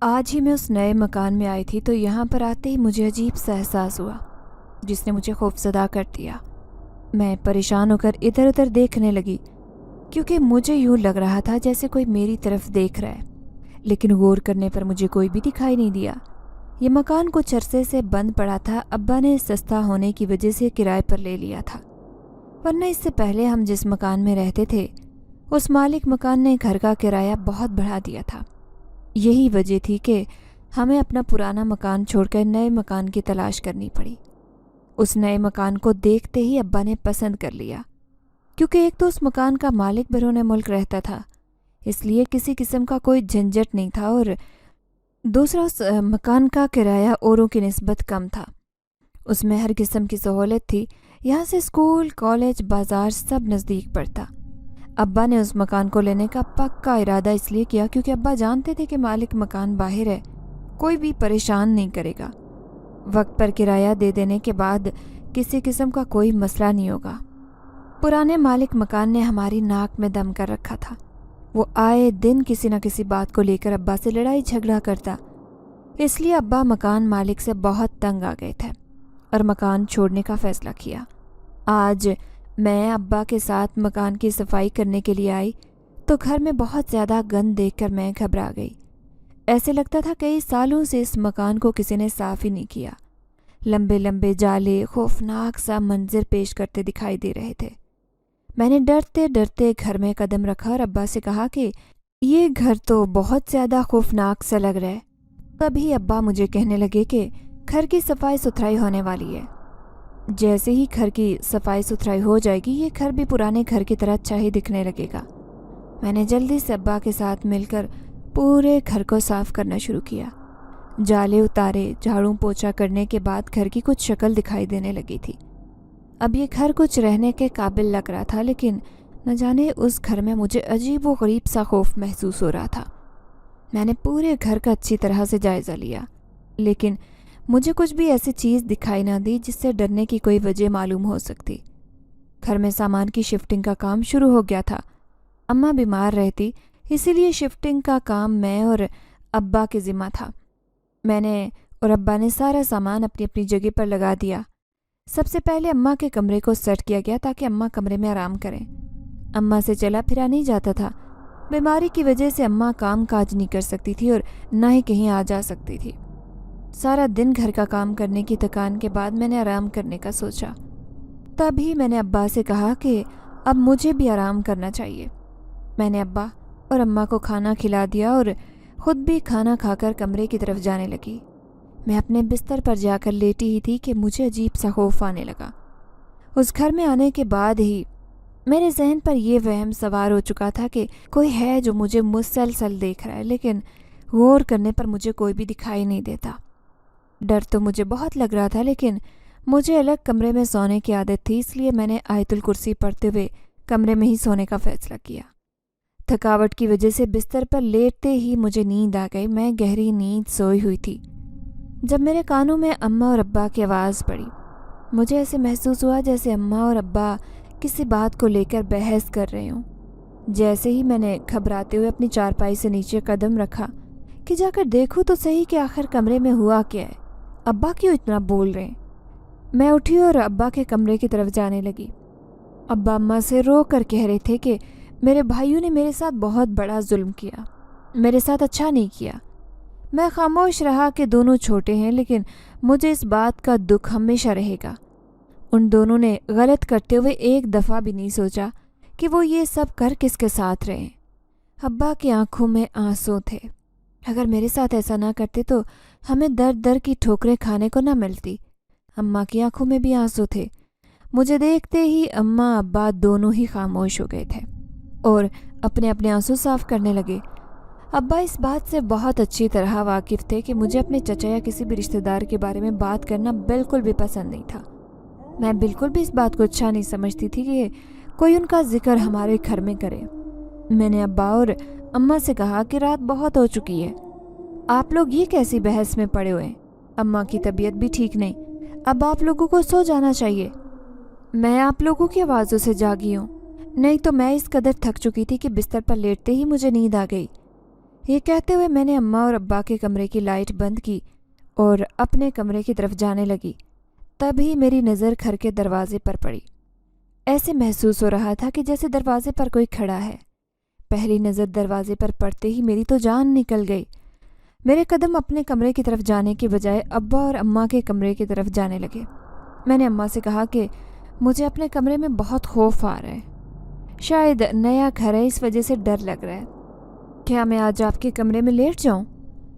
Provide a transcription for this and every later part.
आज ही मैं उस नए मकान में आई थी तो यहाँ पर आते ही मुझे अजीब सा एहसास हुआ जिसने मुझे खौफजदा कर दिया। मैं परेशान होकर इधर उधर देखने लगी क्योंकि मुझे यूँ लग रहा था जैसे कोई मेरी तरफ देख रहा है, लेकिन गौर करने पर मुझे कोई भी दिखाई नहीं दिया। ये मकान कुछ अरसे से बंद पड़ा था। अब्बा ने सस्ता होने की वजह से किराए पर ले लिया था, वरना इससे पहले हम जिस मकान में रहते थे उस मालिक मकान ने घर का किराया बहुत बढ़ा दिया था। यही वजह थी कि हमें अपना पुराना मकान छोड़कर नए मकान की तलाश करनी पड़ी। उस नए मकान को देखते ही अब्बा ने पसंद कर लिया, क्योंकि एक तो उस मकान का मालिक बैरून मुल्क रहता था, इसलिए किसी किस्म का कोई झंझट नहीं था, और दूसरा उस मकान का किराया औरों की निस्बत कम था। उसमें हर किस्म की सहूलत थी। यहाँ से स्कूल, कॉलेज, बाज़ार सब नज़दीक पड़ता। अब्बा ने उस मकान को लेने का पक्का इरादा इसलिए किया क्योंकि अब्बा जानते थे कि मालिक मकान बाहर है, कोई भी परेशान नहीं करेगा। वक्त पर किराया दे देने के बाद किसी किस्म का कोई मसला नहीं होगा। पुराने मालिक मकान ने हमारी नाक में दम कर रखा था। वो आए दिन किसी न किसी बात को लेकर अब्बा से लड़ाई झगड़ा करता, इसलिए अब्बा मकान मालिक से बहुत तंग आ गए थे और मकान छोड़ने का फ़ैसला किया। आज मैं अब्बा के साथ मकान की सफाई करने के लिए आई तो घर में बहुत ज़्यादा गंद देखकर मैं घबरा गई। ऐसे लगता था कई सालों से इस मकान को किसी ने साफ़ ही नहीं किया। लंबे लंबे जाले खौफनाक सा मंजर पेश करते दिखाई दे रहे थे। मैंने डरते डरते घर में कदम रखा और अब्बा से कहा कि ये घर तो बहुत ज़्यादा खौफनाक सा लग रहा है। तभी अब्बा मुझे कहने लगे कि घर की सफाई सुथराई होने वाली है। जैसे ही घर की सफाई सुथराई हो जाएगी ये घर भी पुराने घर की तरह अच्छा ही दिखने लगेगा। मैंने जल्दी से अब्बा के साथ मिलकर पूरे घर को साफ़ करना शुरू किया। जाले उतारे, झाड़ू पोछा करने के बाद घर की कुछ शक्ल दिखाई देने लगी थी। अब ये घर कुछ रहने के काबिल लग रहा था, लेकिन न जाने उस घर में मुझे अजीब व गरीब सा खौफ महसूस हो रहा था। मैंने पूरे घर का अच्छी तरह से जायज़ा लिया, लेकिन मुझे कुछ भी ऐसी चीज़ दिखाई ना दी जिससे डरने की कोई वजह मालूम हो सकती। घर में सामान की शिफ्टिंग का काम शुरू हो गया था। अम्मा बीमार रहती, इसीलिए शिफ्टिंग का काम मैं और अब्बा के ज़िम्मा था। मैंने और अब्बा ने सारा सामान अपनी अपनी जगह पर लगा दिया। सबसे पहले अम्मा के कमरे को सेट किया गया ताकि अम्मा कमरे में आराम करें। अम्मा से चला फिरा नहीं जाता था। बीमारी की वजह से अम्मा काम काज नहीं कर सकती थी और ना ही कहीं आ जा सकती थी। सारा दिन घर का काम करने की थकान के बाद मैंने आराम करने का सोचा। तभी मैंने अब्बा से कहा कि अब मुझे भी आराम करना चाहिए। मैंने अब्बा और अम्मा को खाना खिला दिया और ख़ुद भी खाना खाकर कमरे की तरफ जाने लगी। मैं अपने बिस्तर पर जाकर लेटी ही थी कि मुझे अजीब सा खौफ आने लगा। उस घर में आने के बाद ही मेरे जहन पर यह वहम सवार हो चुका था कि कोई है जो मुझे मुसलसल देख रहा है, लेकिन गौर करने पर मुझे कोई भी दिखाई नहीं देता। डर तो मुझे बहुत लग रहा था, लेकिन मुझे अलग कमरे में सोने की आदत थी, इसलिए मैंने आयतुल कुर्सी पढ़ते हुए कमरे में ही सोने का फ़ैसला किया। थकावट की वजह से बिस्तर पर लेटते ही मुझे नींद आ गई। मैं गहरी नींद सोई हुई थी जब मेरे कानों में अम्मा और अब्बा की आवाज़ पड़ी। मुझे ऐसे महसूस हुआ जैसे अम्मा और अब्बा किसी बात को लेकर बहस कर रहे हों। जैसे ही मैंने घबराते हुए अपनी चारपाई से नीचे कदम रखा कि जाकर देखूं तो सही कि आखिर कमरे में हुआ क्या है, अब्बा क्यों इतना बोल रहे हैं। मैं उठी और अब्बा के कमरे की तरफ जाने लगी। अब्बा अम्मा से रो कर कह रहे थे कि मेरे भाइयों ने मेरे साथ बहुत बड़ा जुल्म किया, मेरे साथ अच्छा नहीं किया। मैं खामोश रहा कि दोनों छोटे हैं, लेकिन मुझे इस बात का दुख हमेशा रहेगा। उन दोनों ने गलत करते हुए एक दफ़ा भी नहीं सोचा कि वो ये सब कर किसके साथ रहे। अब्बा की आंखों में आंसू थे। अगर मेरे साथ ऐसा ना करते तो हमें दर दर की ठोकरें खाने को ना मिलती। अम्मा की आंखों में भी आंसू थे। मुझे देखते ही अम्मा अब्बा दोनों ही खामोश हो गए थे और अपने अपने आंसू साफ करने लगे। अब्बा इस बात से बहुत अच्छी तरह वाकिफ़ थे कि मुझे अपने चचा या किसी भी रिश्तेदार के बारे में बात करना बिल्कुल भी पसंद नहीं था। मैं बिल्कुल भी इस बात को अच्छा नहीं समझती थी कि कोई उनका जिक्र हमारे घर में करे। मैंने अब्बा और अम्मा से कहा कि रात बहुत हो चुकी है, आप लोग ये कैसी बहस में पड़े हुए हैं। अम्मा की तबीयत भी ठीक नहीं, अब आप लोगों को सो जाना चाहिए। मैं आप लोगों की आवाज़ों से जागी हूँ, नहीं तो मैं इस कदर थक चुकी थी कि बिस्तर पर लेटते ही मुझे नींद आ गई। یہ کہتے ہوئے میں نے اماں اور ابا کے کمرے کی لائٹ بند کی اور اپنے کمرے کی طرف جانے لگی۔ تبھی میری نظر گھر کے دروازے پر پڑی۔ ایسے محسوس ہو رہا تھا کہ جیسے دروازے پر کوئی کھڑا ہے۔ پہلی نظر دروازے پر پڑتے ہی میری تو جان نکل گئی۔ میرے قدم اپنے کمرے کی طرف جانے کے بجائے ابا اور اماں کے کمرے کی طرف جانے لگے۔ میں نے اماں سے کہا کہ مجھے اپنے کمرے میں بہت خوف آ رہا ہے، شاید نیا گھر ہے اس وجہ سے ڈر لگ رہا ہے، کیا میں آج آپ کے کمرے میں لیٹ جاؤں؟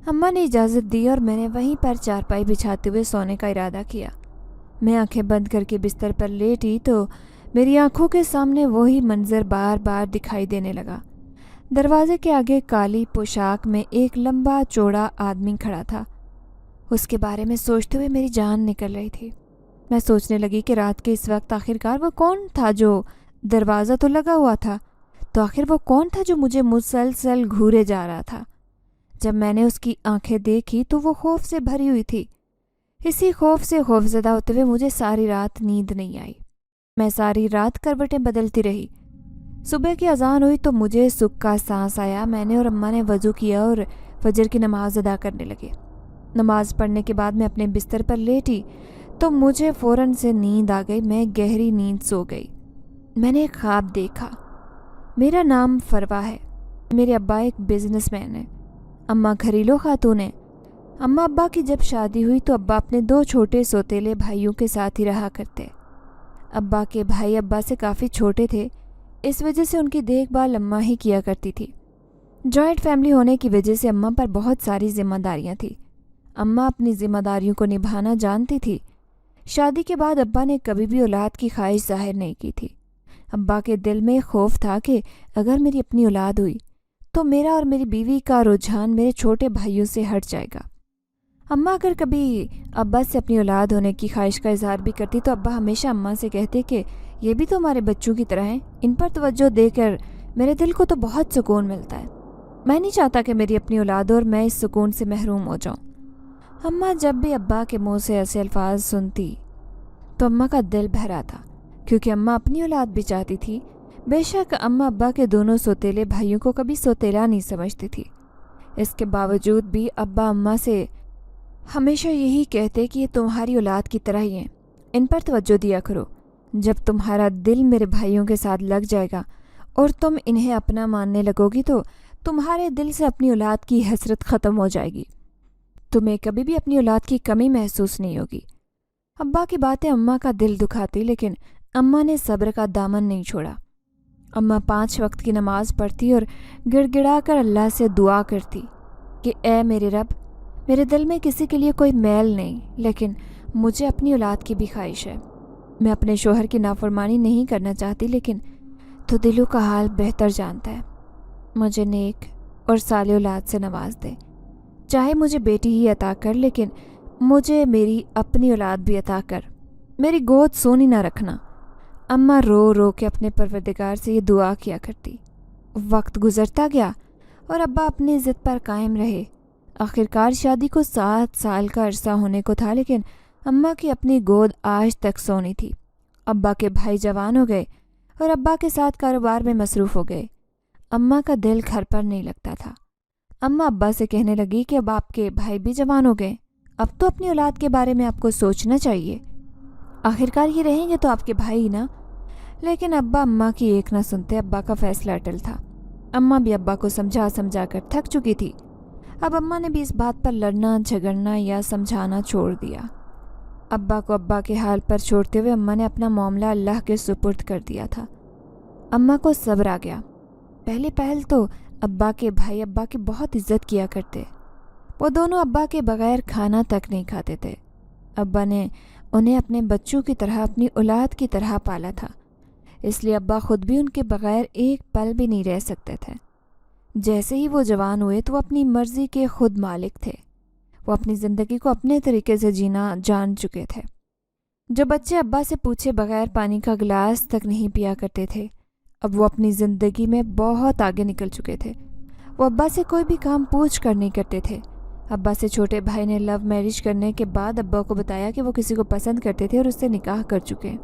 اماں نے اجازت دی اور میں نے وہیں پر چارپائی بچھاتے ہوئے سونے کا ارادہ کیا۔ میں آنکھیں بند کر کے بستر پر لیٹی تو میری آنکھوں کے سامنے وہی منظر بار بار دکھائی دینے لگا۔ دروازے کے آگے کالی پوشاک میں ایک لمبا چوڑا آدمی کھڑا تھا۔ اس کے بارے میں سوچتے ہوئے میری جان نکل رہی تھی۔ میں سوچنے لگی کہ رات کے اس وقت آخرکار وہ کون تھا؟ جو دروازہ تو لگا ہوا تھا، تو آخر وہ کون تھا جو مجھے مسلسل گھورے جا رہا تھا؟ جب میں نے اس کی آنکھیں دیکھی تو وہ خوف سے بھری ہوئی تھی۔ اسی خوف سے خوفزدہ ہوتے ہوئے مجھے ساری رات نیند نہیں آئی۔ میں ساری رات کروٹیں بدلتی رہی۔ صبح کی اذان ہوئی تو مجھے سکھ کا سانس آیا۔ میں نے اور اماں نے وضو کیا اور فجر کی نماز ادا کرنے لگے۔ نماز پڑھنے کے بعد میں اپنے بستر پر لیٹی تو مجھے فوراً سے نیند آ گئی۔ میں گہری نیند سو گئی۔ میں نے ایک خواب دیکھا۔ میرا نام فروا ہے۔ میرے ابا ایک بزنس مین ہیں، اماں گھریلو خاتون ہیں۔ اماں ابا کی جب شادی ہوئی تو ابا اپنے 2 چھوٹے سوتیلے بھائیوں کے ساتھ ہی رہا کرتے۔ ابا کے بھائی ابا سے کافی چھوٹے تھے، اس وجہ سے ان کی دیکھ بھال اماں ہی کیا کرتی تھی۔ جوائنٹ فیملی ہونے کی وجہ سے اماں پر بہت ساری ذمہ داریاں تھیں۔ اماں اپنی ذمہ داریوں کو نبھانا جانتی تھی۔ شادی کے بعد ابا نے کبھی بھی اولاد کی خواہش ظاہر نہیں کی تھی۔ ابا کے دل میں خوف تھا کہ اگر میری اپنی اولاد ہوئی تو میرا اور میری بیوی کا رجحان میرے چھوٹے بھائیوں سے ہٹ جائے گا۔ اماں اگر کبھی ابا سے اپنی اولاد ہونے کی خواہش کا اظہار بھی کرتی تو ابا ہمیشہ اماں سے کہتے کہ یہ بھی تو ہمارے بچوں کی طرح ہیں، ان پر توجہ دے کر میرے دل کو تو بہت سکون ملتا ہے۔ میں نہیں چاہتا کہ میری اپنی اولاد ہو اور میں اس سکون سے محروم ہو جاؤں۔ اماں جب بھی ابا کے منہ سے ایسے الفاظ سنتی تو اماں کا دل بھرا تھا، کیونکہ اماں اپنی اولاد بھی چاہتی تھی۔ بے شک اماں ابا کے دونوں سوتیلے بھائیوں کو کبھی سوتیلا نہیں سمجھتی تھی۔ اس کے باوجود بھی ابا اماں سے ہمیشہ یہی کہتے کہ یہ تمہاری اولاد کی طرح ہی ہیں، ان پر توجہ دیا کرو۔ جب تمہارا دل میرے بھائیوں کے ساتھ لگ جائے گا اور تم انہیں اپنا ماننے لگو گی تو تمہارے دل سے اپنی اولاد کی حسرت ختم ہو جائے گی۔ تمہیں کبھی بھی اپنی اولاد کی کمی محسوس نہیں ہوگی۔ ابا کی باتیں اماں کا دل دکھاتی، لیکن اماں نے صبر کا دامن نہیں چھوڑا۔ اماں 5 وقت کی نماز پڑھتی اور گڑ گڑا کر اللہ سے دعا کرتی کہ اے میرے رب، میرے دل میں کسی کے لیے کوئی میل نہیں، لیکن مجھے اپنی اولاد کی بھی خواہش ہے۔ میں اپنے شوہر کی نافرمانی نہیں کرنا چاہتی، لیکن تو دلوں کا حال بہتر جانتا ہے۔ مجھے نیک اور صالح اولاد سے نواز دے، چاہے مجھے بیٹی ہی عطا کر، لیکن مجھے میری اپنی اولاد بھی عطا کر، میری گود سونی نہ رکھنا۔ اماں رو رو کے اپنے پروردگار سے یہ دعا کیا کرتی۔ وقت گزرتا گیا اور ابا اپنی ضد پر قائم رہے۔ آخرکار شادی کو 7 سال کا عرصہ ہونے کو تھا، لیکن اماں کی اپنی گود آج تک سونی تھی۔ ابا کے بھائی جوان ہو گئے اور ابا کے ساتھ کاروبار میں مصروف ہو گئے۔ اماں کا دل گھر پر نہیں لگتا تھا۔ اماں ابا سے کہنے لگی کہ اب آپ کے بھائی بھی جوان ہو گئے، اب تو اپنی اولاد کے بارے میں آپ کو سوچنا چاہیے۔ آخرکار یہ رہیں گے تو آپ کے بھائی نا۔ لیکن ابا اماں کی ایک نہ سنتے۔ ابا کا فیصلہ اٹل تھا۔ اماں بھی ابا کو سمجھا سمجھا کر تھک چکی تھی۔ اب اماں نے بھی اس بات پر لڑنا جھگڑنا یا سمجھانا چھوڑ دیا۔ ابا کو ابا کے حال پر چھوڑتے ہوئے اماں نے اپنا معاملہ اللہ کے سپرد کر دیا تھا۔ اماں کو صبر آ گیا۔ پہلے پہل تو ابا کے بھائی ابا کی بہت عزت کیا کرتے۔ وہ دونوں ابا کے بغیر کھانا تک نہیں کھاتے تھے۔ ابا نے انہیں اپنے بچوں کی طرح، اپنی اولاد کی طرح پالا تھا، اس لیے ابا خود بھی ان کے بغیر ایک پل بھی نہیں رہ سکتے تھے۔ جیسے ہی وہ جوان ہوئے تو وہ اپنی مرضی کے خود مالک تھے۔ وہ اپنی زندگی کو اپنے طریقے سے جینا جان چکے تھے۔ جو بچے ابا سے پوچھے بغیر پانی کا گلاس تک نہیں پیا کرتے تھے، اب وہ اپنی زندگی میں بہت آگے نکل چکے تھے۔ وہ ابا سے کوئی بھی کام پوچھ کر نہیں کرتے تھے۔ ابا سے چھوٹے بھائی نے لو میرج کرنے کے بعد ابا کو بتایا کہ وہ کسی کو پسند کرتے تھے اور اس سے نکاح کر چکے۔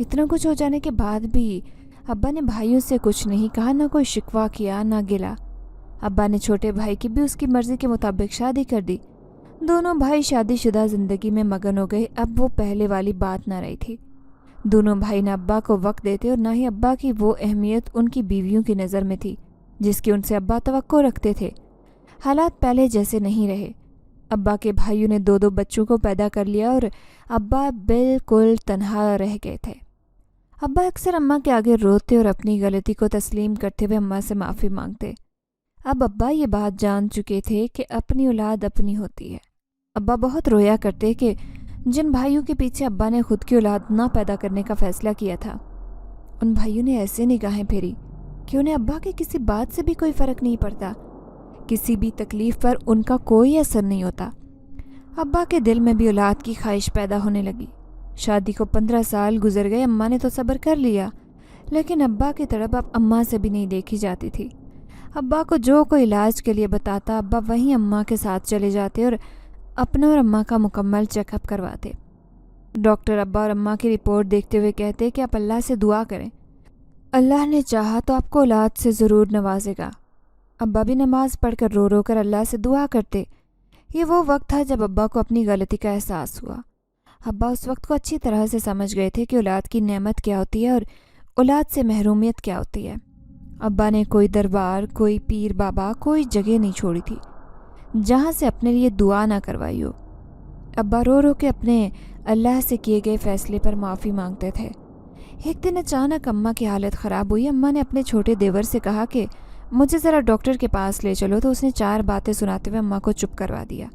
اتنا کچھ ہو جانے کے بعد بھی ابا نے بھائیوں سے کچھ نہیں کہا، نہ کوئی شکوہ کیا، نہ گلا۔ अब्बा ने छोटे भाई की भी उसकी मर्ज़ी के मुताबिक शादी कर दी। दोनों भाई शादीशुदा ज़िंदगी में मगन हो गए। अब वो पहले वाली बात ना रही थी। दोनों भाई न अब्बा को वक्त देते और ना ही अब्बा की वो अहमियत उनकी बीवियों की नज़र में थी जिसकी उनसे अब्बा तवक्को रखते थे। हालात पहले जैसे नहीं रहे। अब्बा के भाइयों ने 2-2 बच्चों को पैदा कर लिया और अब्बा बिल्कुल तन्हा रह गए थे। अब्बा अक्सर अम्मा के आगे रोते और अपनी गलती को तस्लीम करते हुए अम्मा से माफ़ी मांगते। अब अब्बा ये बात जान चुके थे कि अपनी औलाद अपनी होती है। अब्बा बहुत रोया करते कि जिन भाइयों के पीछे अब्बा ने खुद की औलाद ना पैदा करने का फ़ैसला किया था, उन भाइयों ने ऐसे निगाहें फेरी कि उन्हें अब्बा की किसी बात से भी कोई फ़र्क नहीं पड़ता, किसी भी तकलीफ़ पर उनका कोई असर नहीं होता। अब्बा के दिल में भी औलाद की ख्वाहिश पैदा होने लगी। शादी को 15 साल गुजर गए। अम्मा ने तो सब्र कर लिया, लेकिन अब्बा की तड़प अब अम्मा से भी नहीं देखी जाती थी। अब्बा को जो कोई इलाज के लिए बताता, अब्बा वहीं अम्मा के साथ चले जाते और अपना और अम्मा का मुकम्मल चेकअप करवाते। डॉक्टर अब्बा और अम्मा की रिपोर्ट देखते हुए कहते कि आप अल्लाह से दुआ करें, अल्लाह ने चाहा तो आपको औलाद से ज़रूर नवाजेगा। अब्बा भी नमाज़ पढ़कर रो रो कर अल्लाह से दुआ करते। ये वो वक्त था जब अब्बा को अपनी गलती का एहसास हुआ। अब्बा उस वक्त को अच्छी तरह से समझ गए थे कि औलाद की नेमत क्या होती है और औलाद से महरूमियत क्या होती है। अब्बा ने कोई दरबार, कोई पीर बाबा, कोई जगह नहीं छोड़ी थी जहाँ से अपने लिए दुआ ना करवाई हो। अब्बा रो रो के अपने अल्लाह से किए गए फ़ैसले पर माफ़ी मांगते थे। एक दिन अचानक अम्मा की हालत ख़राब हुई। अम्मा ने अपने छोटे देवर से कहा कि मुझे ज़रा डॉक्टर के पास ले चलो, तो उसने 4 बातें सुनाते हुए अम्मा को चुप करवा दिया।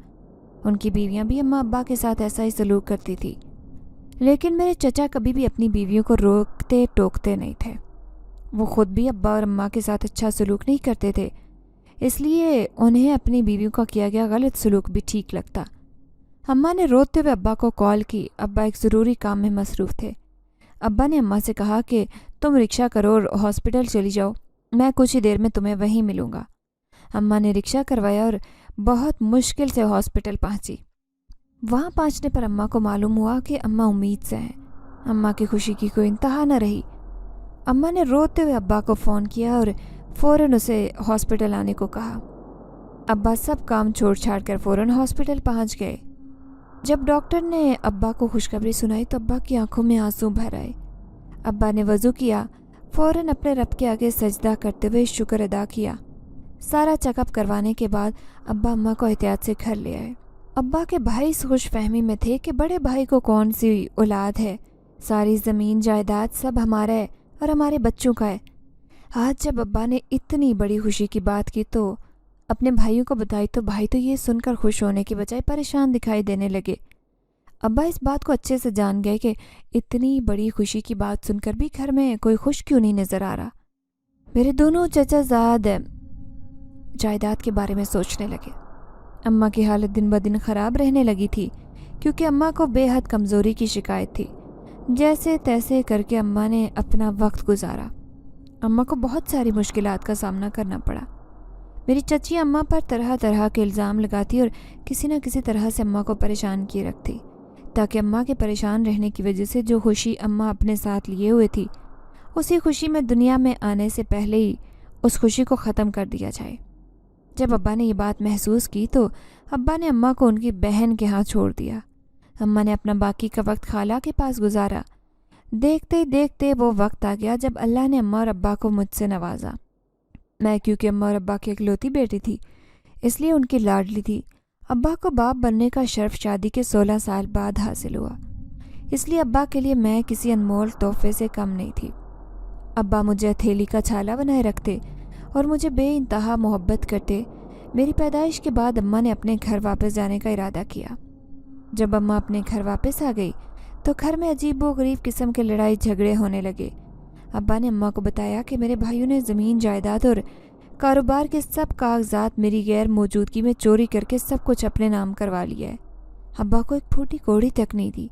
उनकी बीवियाँ भी अम्मा अब्बा के साथ ऐसा ही सलूक करती थी, लेकिन मेरे चचा कभी भी अपनी बीवियों को रोकते टोकते नहीं थे। वो ख़ुद भी अब्बा और अम्मा के साथ अच्छा सलूक नहीं करते थे, इसलिए उन्हें अपनी बीवियों का किया गया गलत सलूक भी ठीक लगता। अम्मा ने रोते हुए अब्बा को कॉल की। अब्बा एक ज़रूरी काम में मसरूफ़ थे। अब्बा ने अम्मा से कहा कि तुम रिक्शा करो और हॉस्पिटल चली जाओ, मैं कुछ ही देर में तुम्हें वहीं मिलूँगा। अम्मा ने रिक्शा करवाया और बहुत मुश्किल से हॉस्पिटल पहुँची। वहाँ पहुँचने पर अम्मा को मालूम हुआ कि अम्मा उम्मीद से हैं। अम्मा की खुशी की कोई इंतहा न रही। अम्मा ने रोते हुए अब्बा को फ़ोन किया और फ़ौरन उसे हॉस्पिटल आने को कहा। अब्बा सब काम छोड़ छाड़ कर फ़ौरन हॉस्पिटल पहुँच गए। जब डॉक्टर ने अब्बा को खुशखबरी सुनाई तो अब्बा की आंखों में आंसू भर आए। अब्बा ने वज़ू किया, फ़ौरन अपने रब के आगे सजदा करते हुए शुक्र अदा किया। सारा चेकअप करवाने के बाद अब्बा अम्मा को एहतियात से घर ले आए। अब्बा के भाई इस खुश फहमी में थे कि बड़े भाई को कौन सी औलाद है, सारी ज़मीन जायदाद सब हमारा है और हमारे बच्चों का है। आज जब अब्बा ने इतनी बड़ी खुशी की बात की तो अपने भाइयों को बताई तो भाई तो ये सुनकर खुश होने के बजाय परेशान दिखाई देने लगे। अब्बा इस बात को अच्छे से जान गए कि इतनी बड़ी खुशी की बात सुनकर भी घर में कोई खुश क्यों नहीं नज़र आ रहा। मेरे दोनों चचाजाद जायदाद के बारे में सोचने लगे। अम्मा की हालत दिन ब दिन ख़राब रहने लगी थी क्योंकि अम्मा को बेहद कमज़ोरी की शिकायत थी। जैसे तैसे करके अम्मा ने अपना वक्त गुजारा। अम्मा को बहुत सारी मुश्किलात का सामना करना पड़ा। मेरी चची अम्मा पर तरह तरह के इल्ज़ाम लगाती और किसी न किसी तरह से अम्मा को परेशान किए रखती, ताकि अम्मा के परेशान रहने की वजह से जो खुशी अम्मा अपने साथ लिए हुए थी, उसी खुशी में दुनिया में आने से पहले ही उस खुशी को ख़त्म कर दिया जाए। जब अब्बा ने ये बात महसूस की तो अब्बा ने अम्मा को उनकी बहन के हाथ छोड़ दिया। अम्मा ने अपना बाकी का वक्त खाला के पास गुजारा। देखते ही देखते वो वक्त आ गया जब अल्लाह ने अम्मा और अब्बा को मुझसे नवाजा। मैं क्योंकि अम्मा और अब्बा की इकलौती बेटी थी, इसलिए उनकी लाडली थी। अब्बा को बाप बनने का शर्फ शादी के 16 साल बाद हासिल हुआ, इसलिए अब्बा के लिए मैं किसी अनमोल तोहफे से कम नहीं थी। अब्बा मुझे हथेली का छाला बनाए रखते और मुझे बेइंतहा मोहब्बत करते। मेरी पैदाइश के बाद अम्मा ने अपने घर वापस जाने का इरादा किया। जब अम्मा अपने घर वापस आ गई तो घर में अजीब व गरीब किस्म के लड़ाई झगड़े होने लगे। अब्बा ने अम्मा को बताया कि मेरे भाइयों ने ज़मीन जायदाद और कारोबार के सब कागजात मेरी गैर मौजूदगी में चोरी करके सब कुछ अपने नाम करवा लिया है। अब्बा को एक फूटी कौड़ी तक नहीं दी।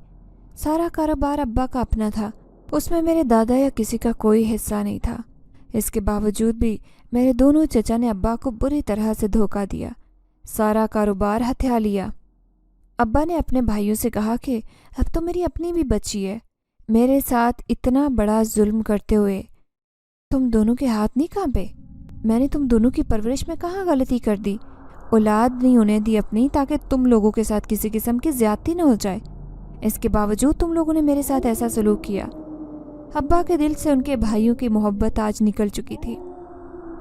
सारा कारोबार अब्बा का अपना था, उसमें मेरे दादा या किसी का कोई हिस्सा नहीं था। इसके बावजूद भी मेरे दोनों चचा ने अब्बा को बुरी तरह से धोखा दिया, सारा कारोबार हथिया लिया। अब्बा ने अपने भाइयों से कहा कि अब तो मेरी अपनी भी बच्ची है, मेरे साथ इतना बड़ा जुल्म करते हुए तुम दोनों के हाथ नहीं कांपे। میں نے تم دونوں کی پرورش میں کہاں غلطی کر دی؟ اولاد نہیں ہونے دی اپنی تاکہ تم لوگوں کے ساتھ کسی قسم کی زیادتی نہ ہو جائے، اس کے باوجود تم لوگوں نے میرے ساتھ ایسا سلوک کیا۔ ابا کے دل سے ان کے بھائیوں کی محبت آج نکل چکی تھی۔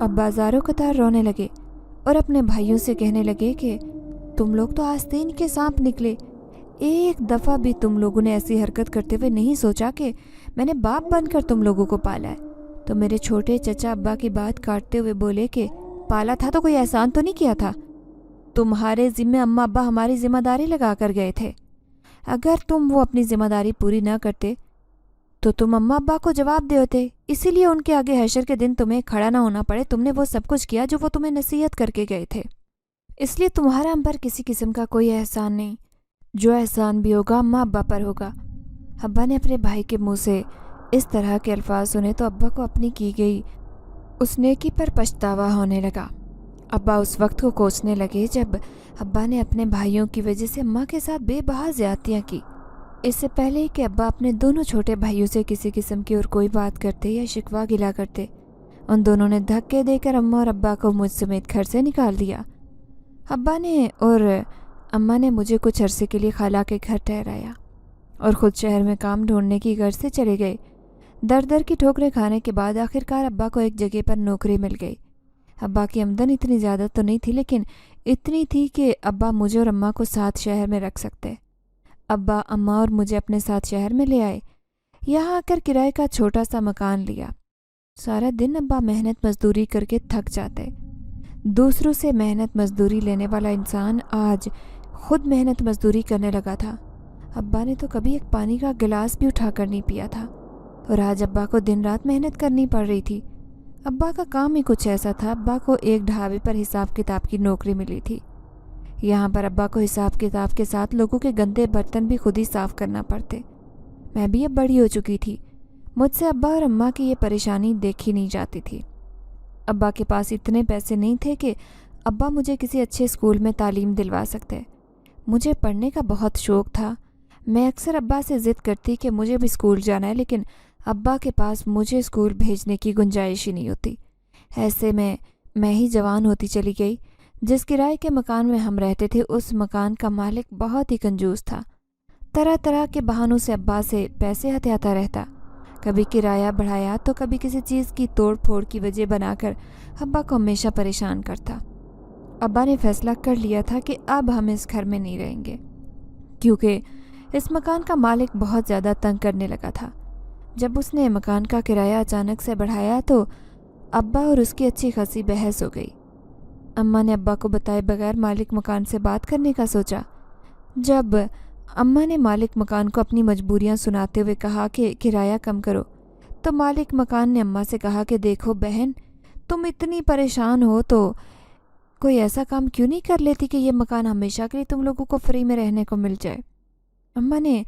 ابا زاروں قطار رونے لگے اور اپنے بھائیوں سے کہنے لگے کہ تم لوگ تو آستین کے سانپ نکلے، ایک دفعہ بھی تم لوگوں نے ایسی حرکت کرتے ہوئے نہیں سوچا کہ میں نے باپ بن کر تم لوگوں کو پالا ہے۔ تو میرے چھوٹے چچا ابا کی بات کاٹتے ہوئے بولے کہ پالا تھا تو کوئی احسان تو نہیں کیا تھا، تمہارے ذمہ اماں ابا ہماری ذمہ داری لگا کر گئے تھے، اگر تم وہ اپنی ذمہ داری پوری نہ کرتے تو تم اماں ابا کو جواب دے ہوتے، اسی لیے ان کے آگے حشر کے دن تمہیں کھڑا نہ ہونا پڑے۔ تم نے وہ سب کچھ کیا جو وہ تمہیں نصیحت کر کے گئے تھے، اس لیے تمہارا ہم پر کسی قسم کا کوئی احسان نہیں، جو احسان بھی ہوگا اماں ابا پر ہوگا۔ ابا نے اپنے بھائی کے منہ سے اس طرح کے الفاظ سنے تو ابا کو اپنی کی گئی اس نیکی پر پچھتاوا ہونے لگا۔ ابا اس وقت کو کوسنے لگے جب ابا نے اپنے بھائیوں کی وجہ سے اماں کے ساتھ بے بہا زیادتیاں کی۔ اس سے پہلے کہ ابا اپنے دونوں چھوٹے بھائیوں سے کسی قسم کی اور کوئی بات کرتے یا شکوہ گلا کرتے، ان دونوں نے دھکے دے کر اماں اور ابا کو مجھ سمیت گھر سے نکال دیا۔ ابا نے اور اماں نے مجھے کچھ عرصے کے لیے خالہ کے گھر ٹھہرایا اور خود شہر میں کام ڈھونڈنے کی غرض سے چلے گئے۔ در در کی ٹھوکریں کھانے کے بعد آخرکار ابا کو ایک جگہ پر نوکری مل گئی۔ ابا کی آمدن اتنی زیادہ تو نہیں تھی، لیکن اتنی تھی کہ ابا مجھے اور اماں کو ساتھ شہر میں رکھ سکتے۔ ابا اماں اور مجھے اپنے ساتھ شہر میں لے آئے، یہاں آ کر کرائے کا چھوٹا سا مکان لیا۔ سارا دن ابا محنت مزدوری کر کے تھک جاتے۔ دوسروں سے محنت مزدوری لینے والا انسان آج خود محنت مزدوری کرنے لگا تھا۔ ابا نے تو کبھی ایک پانی کا گلاس بھی اٹھا کر نہیں پیا تھا، اور آج ابا کو دن رات محنت کرنی پڑ رہی تھی۔ ابا کا کام ہی کچھ ایسا تھا، ابا کو ایک ڈھابے پر حساب کتاب کی نوکری ملی تھی۔ یہاں پر ابا کو حساب کتاب کے ساتھ لوگوں کے گندے برتن بھی خود ہی صاف کرنا پڑتے۔ میں بھی اب بڑی ہو چکی تھی، مجھ سے ابا اور اماں کی یہ پریشانی دیکھی نہیں جاتی تھی۔ ابا کے پاس اتنے پیسے نہیں تھے کہ ابا مجھے کسی اچھے اسکول میں تعلیم دلوا سکتے۔ مجھے پڑھنے کا بہت شوق تھا، میں اکثر ابا سے ضد کرتی کہ مجھے بھی اسکول جانا ہے، لیکن ابا کے پاس مجھے اسکول بھیجنے کی گنجائش ہی نہیں ہوتی۔ ایسے میں ہی جوان ہوتی چلی گئی۔ جس کرائے کے مکان میں ہم رہتے تھے اس مکان کا مالک بہت ہی کنجوس تھا، طرح طرح کے بہانوں سے ابا سے پیسے ہتھیاتا رہتا، کبھی کرایہ بڑھایا تو کبھی کسی چیز کی توڑ پھوڑ کی وجہ بنا کر ابا کو ہمیشہ پریشان کرتا۔ ابا نے فیصلہ کر لیا تھا کہ اب ہم اس گھر میں نہیں رہیں گے، کیونکہ اس مکان کا مالک بہت زیادہ تنگ کرنے لگا تھا۔ جب اس نے مکان کا کرایہ اچانک سے بڑھایا تو ابا اور اس کی اچھی خاصی بحث ہو گئی۔ اماں نے ابا کو بتائے بغیر مالک مکان سے بات کرنے کا سوچا۔ جب اماں نے مالک مکان کو اپنی مجبوریاں سناتے ہوئے کہا کہ کرایہ کم کرو، تو مالک مکان نے اماں سے کہا کہ دیکھو بہن، تم اتنی پریشان ہو تو کوئی ایسا کام کیوں نہیں کر لیتی کہ یہ مکان ہمیشہ کے لیے تم لوگوں کو فری میں رہنے کو مل جائے۔ اماں نے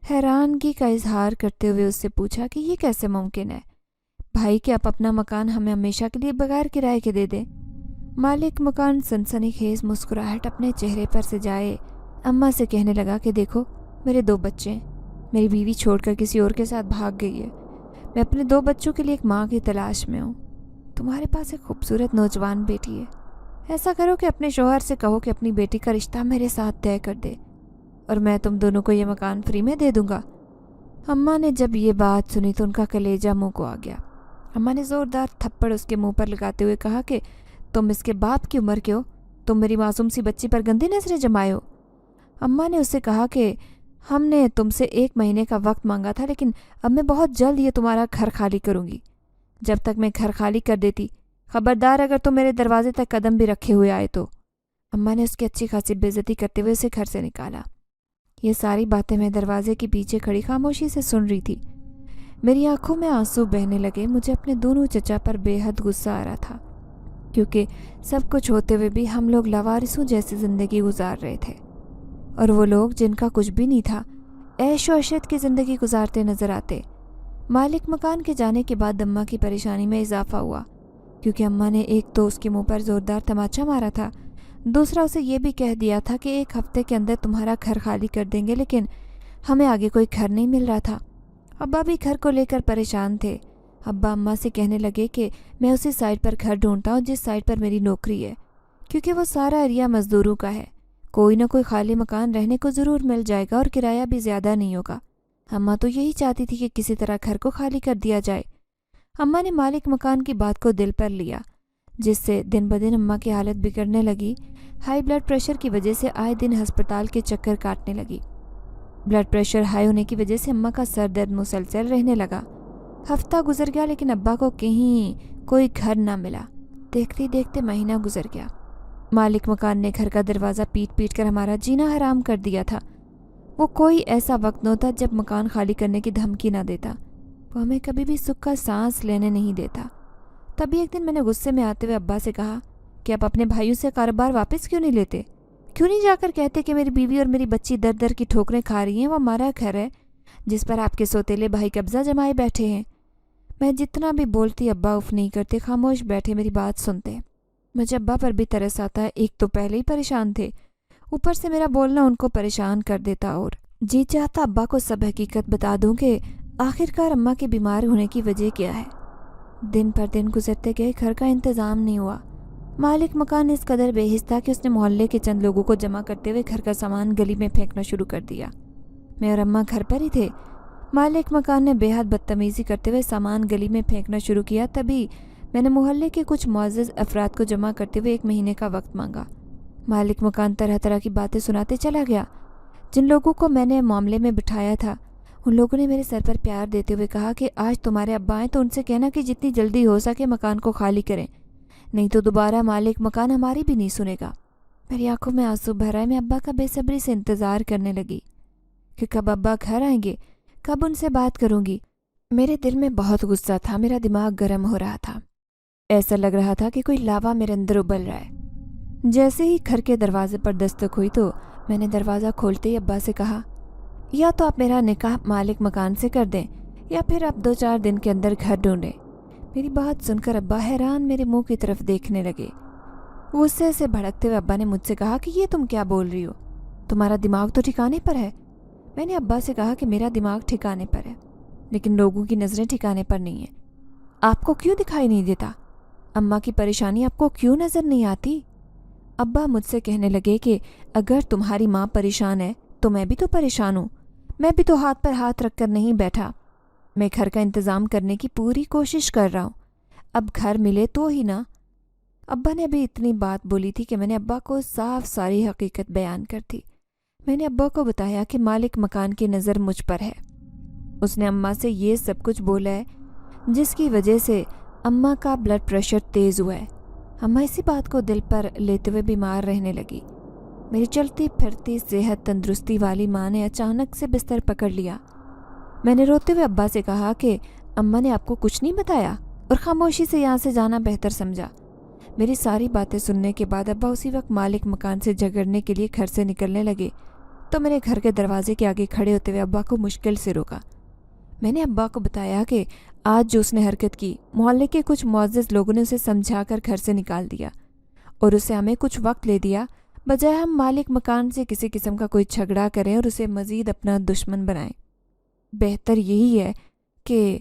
حیرانگی کا اظہار کرتے ہوئے اس سے پوچھا کہ یہ کیسے ممکن ہے بھائی کہ آپ اپنا مکان ہمیں ہمیشہ کے لیے بغیر کرائے کے دے دیں۔ مالک مکان سنسنی خیز مسکراہٹ اپنے چہرے پر سے جائے اماں سے کہنے لگا کہ دیکھو میرے 2 بچے ہیں، میری بیوی چھوڑ کر کسی اور کے ساتھ بھاگ گئی ہے، میں اپنے 2 بچوں کے لیے ایک ماں کی تلاش میں ہوں، تمہارے پاس ایک خوبصورت نوجوان بیٹی ہے، ایسا کرو کہ اپنے شوہر سے کہو کہ اپنی بیٹی کا رشتہ میرے ساتھ طے کر دے اور میں تم دونوں کو یہ مکان فری میں دے دوں گا۔ اماں نے جب یہ بات سنی تو ان کا کلیجہ منہ کو آ گیا۔ اماں نے زوردار تھپڑ اس کے منہ پر لگاتے ہوئے کہا کہ تم اس کے باپ کی عمر کے ہو، تم میری معصوم سی بچی پر گندی نظریں جمائے ہو۔ اماں نے اس سے کہا کہ ہم نے تم سے 1 مہینے کا وقت مانگا تھا، لیکن اب میں بہت جلد یہ تمہارا گھر خالی کروں گی۔ جب تک میں گھر خالی کر دیتی، خبردار اگر تم میرے دروازے تک قدم بھی رکھے ہوئے آئے تو۔ اماں نے اس کی اچھی خاصی بے عزتی کرتے ہوئے اسے گھر سے نکالا۔ یہ ساری باتیں میں دروازے کے پیچھے کھڑی خاموشی سے سن رہی تھی۔ میری آنکھوں میں آنسو بہنے لگے۔ مجھے اپنے دونوں چچا پر بے حد غصہ آ رہا تھا، کیونکہ سب کچھ ہوتے ہوئے بھی ہم لوگ لاوارثوں جیسی زندگی گزار رہے تھے، اور وہ لوگ جن کا کچھ بھی نہیں تھا عیش و عشرت کی زندگی گزارتے نظر آتے۔ مالک مکان کے جانے کے بعد اماں کی پریشانی میں اضافہ ہوا، کیونکہ اماں نے ایک تو اس کے منہ پر زوردار تماچا مارا تھا، دوسرا اسے یہ بھی کہہ دیا تھا کہ 1 ہفتے کے اندر تمہارا گھر خالی کر دیں گے، لیکن ہمیں آگے کوئی گھر نہیں مل رہا تھا۔ ابا بھی گھر کو لے کر پریشان تھے۔ ابا اماں سے کہنے لگے کہ میں اسی سائٹ پر گھر ڈھونڈتا ہوں جس سائٹ پر میری نوکری ہے، کیونکہ وہ سارا ایریا مزدوروں کا ہے، کوئی نہ کوئی خالی مکان رہنے کو ضرور مل جائے گا اور کرایہ بھی زیادہ نہیں ہوگا۔ اماں تو یہی چاہتی تھی کہ کسی طرح گھر کو خالی کر دیا جائے۔ اماں نے مالک مکان کی بات کو دل پر لیا، جس سے دن بدن اماں کی حالت بگڑنے لگی۔ ہائی بلڈ پریشر کی وجہ سے آئے دن ہسپتال کے چکر کاٹنے لگی۔ بلڈ پریشر ہائی ہونے کی وجہ سے اماں کا سر درد مسلسل رہنے لگا۔ ہفتہ گزر گیا لیکن ابا کو کہیں کوئی گھر نہ ملا۔ دیکھتے دیکھتے مہینہ گزر گیا۔ مالک مکان نے گھر کا دروازہ پیٹ پیٹ کر ہمارا جینا حرام کر دیا تھا۔ وہ کوئی ایسا وقت نہ ہوتا جب مکان خالی کرنے کی دھمکی نہ دیتا۔ وہ ہمیں کبھی بھی سکھ کا سانس لینے نہیں دیتا۔ تبھی ایک دن میں نے غصے میں آتے ہوئے ابا سے کہا کہ آپ اپنے بھائیوں سے کاروبار واپس کیوں نہیں لیتے؟ کیوں نہیں جا کر کہتے کہ میری بیوی اور میری بچی در در کی ٹھوکریں کھا رہی ہیں، وہ ہمارا گھر ہے جس پر آپ کے سوتیلے بھائی قبضہ جمائے بیٹھے ہیں۔ میں جتنا بھی بولتی ابا اف نہیں کرتے، خاموش بیٹھے میری بات سنتے۔ مجھے ابا پر بھی ترس آتا ہے، ایک تو پہلے ہی پریشان تھے، اوپر سے میرا بولنا ان کو پریشان کر دیتا، اور جی چاہتا ابا کو سب حقیقت بتا دوں کہ آخرکار اماں کے بیمار ہونے کی وجہ کیا ہے۔ دن پر دن گزرتے گئے، گھر کا انتظام نہیں ہوا۔ مالک مکان اس قدر بے حس تھا کہ اس نے محلے کے چند لوگوں کو جمع کرتے ہوئے گھر کا سامان گلی میں پھینکنا شروع کر دیا۔ میں اور اماں گھر پر ہی تھے۔ مالک مکان نے بے حد بدتمیزی کرتے ہوئے سامان گلی میں پھینکنا شروع کیا۔ تبھی میں نے محلے کے کچھ معزز افراد کو جمع کرتے ہوئے 1 مہینے کا وقت مانگا۔ مالک مکان طرح طرح کی باتیں سناتے چلا گیا۔ جن لوگوں کو میں نے معاملے میں بٹھایا تھا ان لوگوں نے میرے سر پر پیار دیتے ہوئے کہا کہ آج تمہارے ابا آئیں تو ان سے کہنا کہ جتنی جلدی ہو سکے مکان کو خالی کریں، نہیں تو دوبارہ مالک مکان ہماری بھی نہیں سنے گا۔ میری آنکھوں میں آنسو بھر آئے۔ میں ابا کا بے صبری سے انتظار کرنے لگی کہ کب ابا گھر آئیں گے، کب ان سے بات کروں گی۔ میرے دل میں بہت غصہ تھا، میرا دماغ گرم ہو رہا تھا، ایسا لگ رہا تھا کہ کوئی لاوا میرے اندر ابل رہا ہے۔ جیسے ہی گھر کے دروازے پر دستک ہوئی تو میں نے دروازہ کھولتے ہی ابا سے کہا، یا تو آپ میرا نکاح مالک مکان سے کر دیں یا پھر آپ 2-4 دن کے اندر گھر ڈھونڈیں۔ میری بات سن کر ابا حیران میرے منہ کی طرف دیکھنے لگے۔ غصے سے بھڑکتے ہوئے ابا نے مجھ سے کہا کہ یہ تم کیا بول رہی ہو؟ تمہارا دماغ تو ٹھکانے پر ہے۔ میں نے ابا سے کہا کہ میرا دماغ ٹھکانے پر ہے لیکن لوگوں کی نظریں ٹھکانے پر نہیں ہیں۔ آپ کو کیوں دکھائی نہیں دیتا؟ اماں کی پریشانی آپ کو کیوں نظر نہیں آتی؟ ابا مجھ سے کہنے لگے کہ اگر تمہاری ماں پریشان ہے تو میں بھی تو پریشان ہوں، میں بھی تو ہاتھ پر ہاتھ رکھ کر نہیں بیٹھا، میں گھر کا انتظام کرنے کی پوری کوشش کر رہا ہوں، اب گھر ملے تو ہی نا۔ ابا نے ابھی اتنی بات بولی تھی کہ میں نے ابا کو صاف ساری حقیقت بیان کر دی۔ میں نے ابا کو بتایا کہ مالک مکان کی نظر مجھ پر ہے، اس نے اماں سے یہ سب کچھ بولا ہے جس کی وجہ سے اماں کا بلڈ پریشر تیز ہوا ہے۔ اماں اسی بات کو دل پر لیتے ہوئے بیمار رہنے لگی۔ میری چلتی پھرتی صحت تندرستی والی ماں نے اچانک سے بستر پکڑ لیا۔ میں نے روتے ہوئے ابا سے کہا کہ اماں نے آپ کو کچھ نہیں بتایا، اور خاموشی سے یہاں سے جانا بہتر سمجھا۔ میری ساری باتیں سننے کے بعد ابا اسی وقت مالک مکان سے جھگڑنے کے لیے گھر سے نکلنے لگے تو میں نے گھر کے دروازے کے آگے کھڑے ہوتے ہوئے ابا کو مشکل سے روکا۔ میں نے ابا کو بتایا کہ آج جو اس نے حرکت کی، محلے کے کچھ معزز لوگوں نے اسے سمجھا کر گھر سے نکال دیا اور اسے ہمیں کچھ وقت لے دیا، بجائے ہم مالک مکان سے کسی قسم کا کوئی جھگڑا کریں اور اسے مزید اپنا دشمن بنائیں۔ بہتر یہی ہے کہ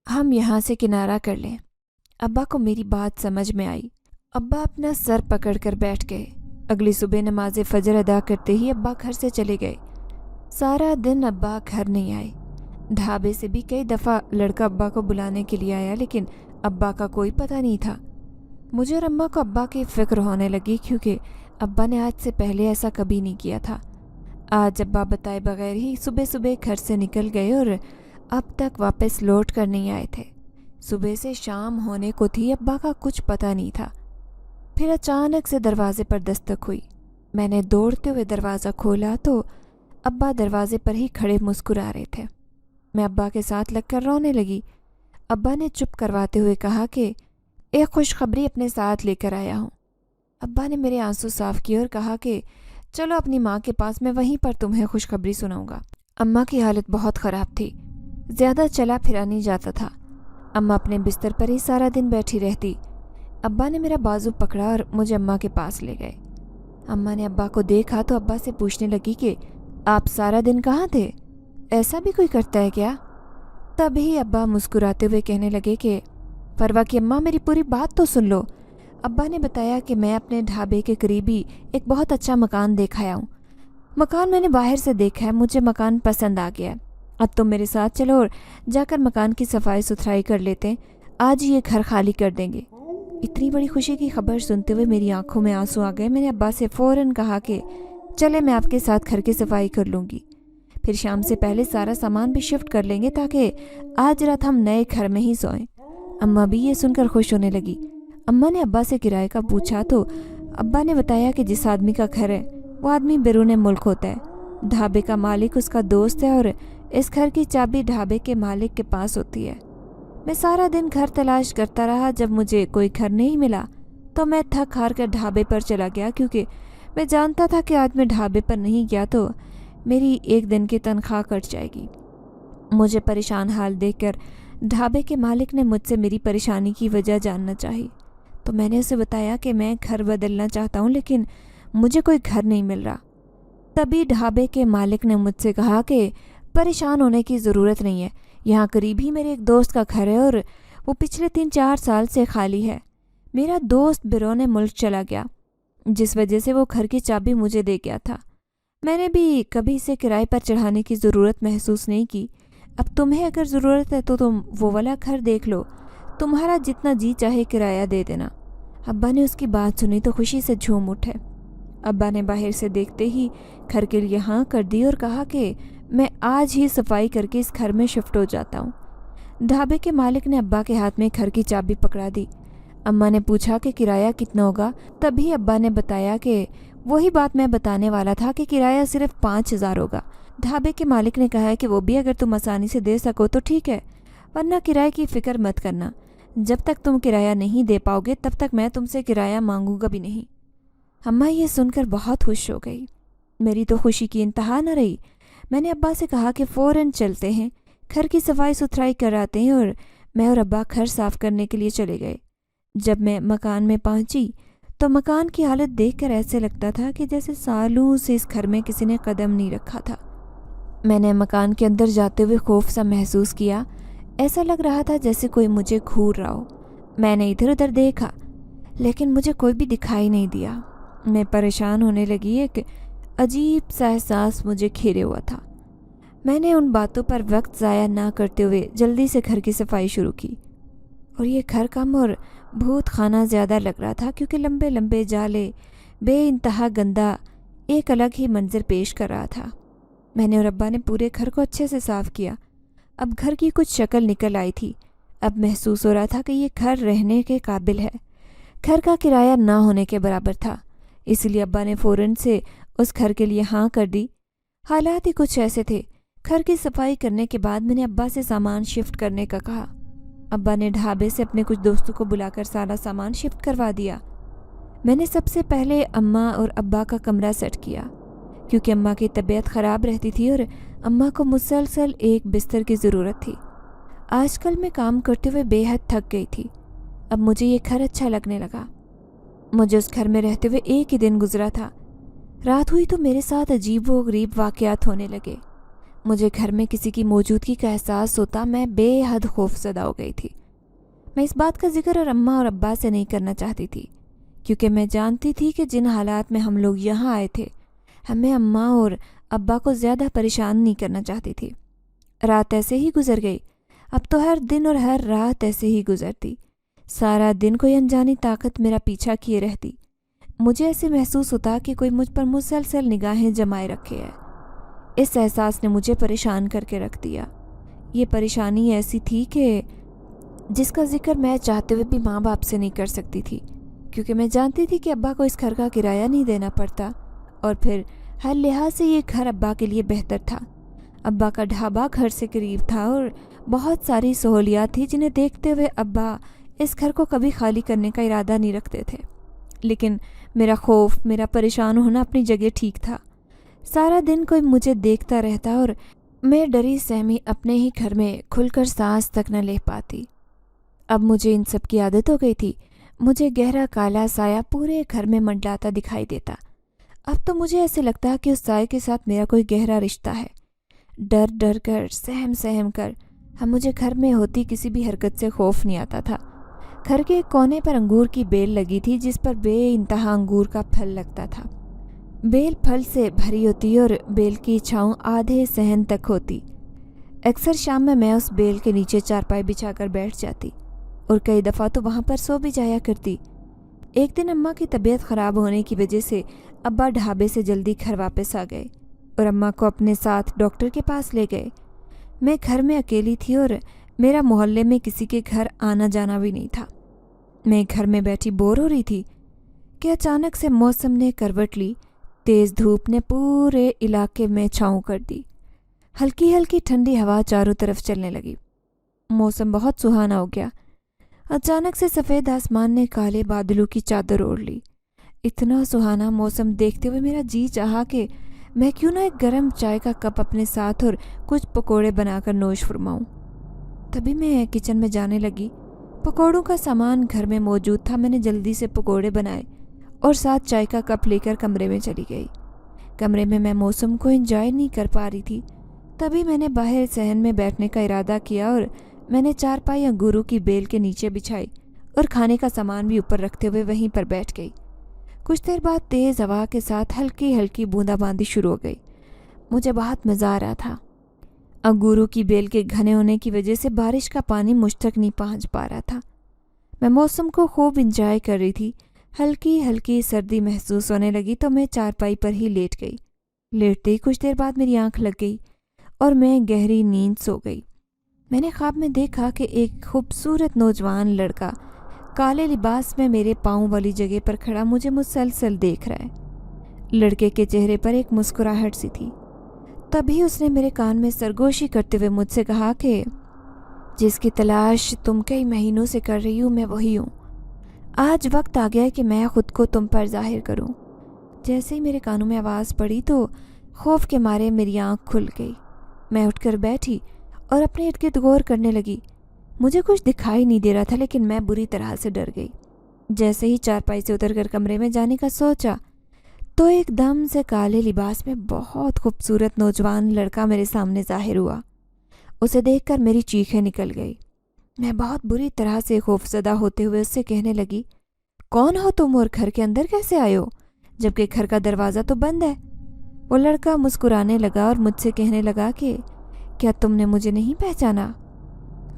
ہم یہاں سے کنارہ کر لیں۔ ابا کو میری بات سمجھ میں آئی۔ ابا اپنا سر پکڑ کر بیٹھ گئے۔ اگلی صبح نماز فجر ادا کرتے ہی ابا گھر سے چلے گئے۔ سارا دن ابا گھر نہیں آئے۔ ڈھابے سے بھی کئی دفعہ لڑکا ابا کو بلانے کے لیے آیا لیکن ابا کا کوئی پتہ نہیں تھا۔ مجھے اور اماں کو ابا کی فکر ہونے لگی کیونکہ ابا نے آج سے پہلے ایسا کبھی نہیں کیا تھا۔ آج ابا بتائے بغیر ہی صبح صبح گھر سے نکل گئے اور اب تک واپس لوٹ کر نہیں آئے تھے۔ صبح سے شام ہونے کو تھی، ابا کا کچھ پتہ نہیں تھا۔ پھر اچانک سے دروازے پر دستک ہوئی۔ میں نے دوڑتے ہوئے دروازہ کھولا تو ابا دروازے پر ہی کھڑے مسکرا رہے تھے۔ میں ابا کے ساتھ لگ کر رونے لگی۔ ابا نے چپ کرواتے ہوئے کہا کہ ایک خوشخبری اپنے ساتھ لے کر آیا ہوں۔ ابا نے میرے آنسو صاف کیے اور کہا کہ چلو اپنی ماں کے پاس، میں وہیں پر تمہیں خوشخبری سناؤں گا۔ اماں کی حالت بہت خراب تھی، زیادہ چلا پھرا نہیں جاتا تھا۔ اماں اپنے بستر پر ہی سارا دن بیٹھی رہتی۔ ابا نے میرا بازو پکڑا اور مجھے اماں کے پاس لے گئے۔ اماں نے ابا کو دیکھا تو ابا سے پوچھنے لگی کہ آپ سارا دن کہاں تھے؟ ایسا بھی کوئی کرتا ہے کیا؟ तभी अब्बा मुस्कुराते हुए कहने लगे कि फरवा की अम्मा, मेरी पूरी बात तो सुन लो। अब्बा ने बताया कि मैं अपने ढाबे के करीब ही एक बहुत अच्छा मकान देख आया हूँ। मकान मैंने बाहर से देखा है, मुझे मकान पसंद आ गया है। अब तुम मेरे साथ चलो और जाकर मकान की सफाई सुथराई कर लेते हैं। आज ही ये घर खाली कर देंगे। इतनी बड़ी खुशी की खबर सुनते हुए मेरी आंखों में आंसू आ गए। मैंने अब्बा से फ़ौरन कहा कि चले, मैं आपके साथ घर की सफाई कर लूँगी, फिर शाम से पहले सारा सामान भी शिफ्ट कर लेंगे ताकि आज रात हम नए घर में ही सोएं। अम्मा भी ये सुनकर खुश होने लगी। अम्मा ने अब्बा से किराए का पूछा तो अब्बा ने बताया कि जिस आदमी का घर है वो आदमी बैरून मुल्क होता है। ढाबे का मालिक उसका दोस्त है और इस घर की चाबी ढाबे के मालिक के पास होती है। मैं सारा दिन घर तलाश करता रहा। जब मुझे कोई घर नहीं मिला तो मैं थक हार कर ढाबे पर चला गया, क्योंकि मैं जानता था कि आज मैं ढाबे पर नहीं गया तो मेरी एक दिन की तनख्वाह कट जाएगी। मुझे परेशान हाल देखकर ढाबे के मालिक ने मुझसे मेरी परेशानी की वजह जानना चाही, तो मैंने उसे बताया कि मैं घर बदलना चाहता हूँ लेकिन मुझे कोई घर नहीं मिल रहा। तभी ढाबे के मालिक ने मुझसे कहा कि परेशान होने की ज़रूरत नहीं है, यहाँ करीब ही मेरे एक दोस्त का घर है और वो पिछले 3-4 साल से खाली है। मेरा दोस्त बैरून मुल्क चला गया, जिस वजह से वो घर की चाबी मुझे दे गया था। मैंने भी कभी इसे किराए पर चढ़ाने की ज़रूरत महसूस नहीं की। अब तुम्हें अगर ज़रूरत है तो तुम वो वाला घर देख लो, तुम्हारा जितना जी चाहे किराया दे देना। अब्बा ने उसकी बात सुनी तो खुशी से झूम उठे। अब्बा ने बाहर से देखते ही घर के लिए हाँ कर दी और कहा कि मैं आज ही सफाई करके इस घर में शिफ्ट हो जाता हूँ। ढाबे के मालिक ने अब्बा के हाथ में घर की चाबी पकड़ा दी। अम्मा ने पूछा कि किराया कितना होगा। तभी अब्बा ने बताया कि वही बात मैं बताने वाला था कि किराया सिर्फ 5,000 होगा। ढाबे के मालिक ने कहा है कि वो भी अगर तुम आसानी से दे सको तो ठीक है, वरना किराए की फ़िक्र मत करना। जब तक तुम किराया नहीं दे पाओगे तब तक मैं तुमसे किराया मांगूंगा भी नहीं। अम्मा ये सुनकर बहुत खुश हो गई। मेरी तो खुशी की इंतहा न रही। मैंने अब्बा से कहा कि फ़ौरन चलते हैं, घर की सफाई सुथराई कराते हैं, और मैं और अब्बा घर साफ़ करने के लिए चले गए। जब मैं मकान में पहुंची तो मकान की हालत देखकर ऐसे लगता था कि जैसे सालों से इस घर में किसी ने कदम नहीं रखा था। मैंने मकान के अंदर जाते हुए खौफ सा महसूस किया। ऐसा लग रहा था जैसे कोई मुझे घूर रहा हो। मैंने इधर उधर देखा लेकिन मुझे कोई भी दिखाई नहीं दिया। मैं परेशान होने लगी। एक अजीब सा एहसास मुझे घेरे हुआ था। मैंने उन बातों पर वक्त ज़ाया ना करते हुए जल्दी से घर की सफाई शुरू की। और ये घर कम और भूत खाना ज़्यादा लग रहा था, क्योंकि लंबे लंबे जाले बेइंतहा गंदा एक अलग ही मंजर पेश कर रहा था। मैंने और अब्बा ने पूरे घर को अच्छे से साफ़ किया। अब घर की कुछ शक्ल निकल आई थी। अब महसूस हो रहा था कि ये घर रहने के काबिल है। घर का किराया ना होने के बराबर था, इसलिए अब्बा ने फ़ौरन से उस घर के लिए हाँ कर दी। हालात ही कुछ ऐसे थे। घर की सफाई करने के बाद मैंने अब्बा से सामान शिफ्ट करने का कहा। अब्बा ने ढाबे से अपने कुछ दोस्तों को बुलाकर सारा सामान शिफ्ट करवा दिया। मैंने सबसे पहले अम्मा और अब्बा का कमरा सेट किया, क्योंकि अम्मा की तबीयत ख़राब रहती थी और अम्मा को मुसलसल एक बिस्तर की ज़रूरत थी। आजकल मैं काम करते हुए बेहद थक गई थी। अब मुझे ये घर अच्छा लगने लगा। मुझे उस घर में रहते हुए एक ही दिन गुजरा था। रात हुई तो मेरे साथ अजीब व गरीब वाक़यात होने लगे। मुझे घर में किसी की मौजूदगी का एहसास होता मैं बेहद खौफज़दा हो गई थी। मैं इस बात का जिक्र और अम्मा और अब्बा से नहीं करना चाहती थी, क्योंकि मैं जानती थी कि जिन हालात में हम लोग यहाँ आए थे, हमें अम्मा और अब्बा को ज़्यादा परेशान नहीं करना चाहती थी। रात ऐसे ही गुजर गई। अब तो हर दिन और हर रात ऐसे ही गुजरती। सारा दिन कोई अनजानी ताकत मेरा पीछा किए रहती। मुझे ऐसे महसूस होता कि कोई मुझ पर मुसलसल निगाहें जमाए रखे है। इस एहसास ने मुझे परेशान करके रख दिया। ये परेशानी ऐसी थी कि जिसका जिक्र मैं चाहते हुए भी माँ बाप से नहीं कर सकती थी, क्योंकि मैं जानती थी कि अब्बा को इस घर का किराया नहीं देना पड़ता, और फिर हर लिहाज से ये घर अब्बा के लिए बेहतर था। अब्बा का ढाबा घर से करीब था और बहुत सारी सहूलियात थी जिन्हें देखते हुए अब्बा इस घर को कभी खाली करने का इरादा नहीं रखते थे। लेकिन मेरा खौफ, मेरा परेशान होना अपनी जगह ठीक था। सारा दिन कोई मुझे देखता रहता और मैं डरी सहमी अपने ही घर में खुलकर सांस तक न ले पाती। अब मुझे इन सब की आदत हो गई थी। मुझे गहरा काला साया पूरे घर में मंडलाता दिखाई देता। अब तो मुझे ऐसे लगता है कि उस साए के साथ मेरा कोई गहरा रिश्ता है। डर डर कर, सहम सहम कर हम मुझे घर में होती किसी भी हरकत से खौफ नहीं आता था। घर के एक कोने पर अंगूर की बेल लगी थी जिस पर बेइंतहा अंगूर का फल लगता था। बेल फल से भरी होती और बेल की छाँव आधे सहन तक होती। अक्सर शाम में मैं उस बेल के नीचे चारपाई बिछाकर बैठ जाती और कई दफ़ा तो वहाँ पर सो भी जाया करती। एक दिन अम्मा की तबीयत ख़राब होने की वजह से अब्बा ढाबे से जल्दी घर वापस आ गए और अम्मा को अपने साथ डॉक्टर के पास ले गए। मैं घर में अकेली थी और मेरा मोहल्ले में किसी के घर आना जाना भी नहीं था। मैं घर में बैठी बोर हो रही थी कि अचानक से मौसम ने करवट ली। तेज़ धूप ने पूरे इलाके में छाँव कर दी। हल्की हल्की ठंडी हवा चारों तरफ चलने लगी। मौसम बहुत सुहाना हो गया। अचानक से सफ़ेद आसमान ने काले बादलों की चादर ओढ़ ली। इतना सुहाना मौसम देखते हुए मेरा जी चाहा कि मैं क्यों ना एक गर्म चाय का कप अपने साथ और कुछ पकोड़े बनाकर नोश फरमाऊं। तभी मैं किचन में जाने लगी। पकोड़ों का सामान घर में मौजूद था। मैंने जल्दी से पकोड़े बनाए और साथ चाय का कप लेकर कमरे में चली गई। कमरे में मैं मौसम को एंजॉय नहीं कर पा रही थी। तभी मैंने बाहर सहन में बैठने का इरादा किया और मैंने चारपाई अंगूरों की बेल के नीचे बिछाई और खाने का सामान भी ऊपर रखते हुए वहीं पर बैठ गई। कुछ देर बाद तेज़ हवा के साथ हल्की हल्की बूंदाबांदी शुरू हो गई। मुझे बहुत मज़ा आ रहा था। अंगूरों की बेल के घने होने की वजह से बारिश का पानी मुझ तक नहीं पहुंच पा रहा था। मैं मौसम को खूब इंजॉय कर रही थी। हल्की हल्की सर्दी महसूस होने लगी तो मैं चारपाई पर ही लेट गई। लेटते ही कुछ देर बाद मेरी आंख लग गई और मैं गहरी नींद सो गई। मैंने ख्वाब में देखा कि एक खूबसूरत नौजवान लड़का काले लिबास में मेरे पाँव वाली जगह पर खड़ा मुझे मुसलसल देख रहा है। लड़के के चेहरे पर एक मुस्कुराहट सी थी। तभी उसने मेरे कान में सरगोशी करते हुए मुझसे कहा कि जिसकी तलाश तुम कई महीनों से कर रही हूँ मैं वही हूँ। आज वक्त आ गया है कि मैं खुद को तुम पर जाहिर करूँ। जैसे ही मेरे कानों में आवाज़ पड़ी तो खौफ के मारे मेरी आँख खुल गई। मैं उठकर बैठी और अपने इर्द गिर्द गौर करने लगी। मुझे कुछ दिखाई नहीं दे रहा था लेकिन मैं बुरी तरह से डर गई। जैसे ही चारपाई से उतरकर कमरे में जाने का सोचा तो एकदम से काले लिबास में बहुत खूबसूरत नौजवान लड़का मेरे सामने जाहिर हुआ। उसे देखकर मेरी चीखें निकल गई। मैं बहुत बुरी तरह से खौफजदा होते हुए उससे कहने लगी, कौन हो तुम और घर के अंदर कैसे आए हो जबकि घर का दरवाज़ा तो बंद है। वो लड़का मुस्कुराने लगा और मुझसे कहने लगा कि क्या तुमने मुझे नहीं पहचाना।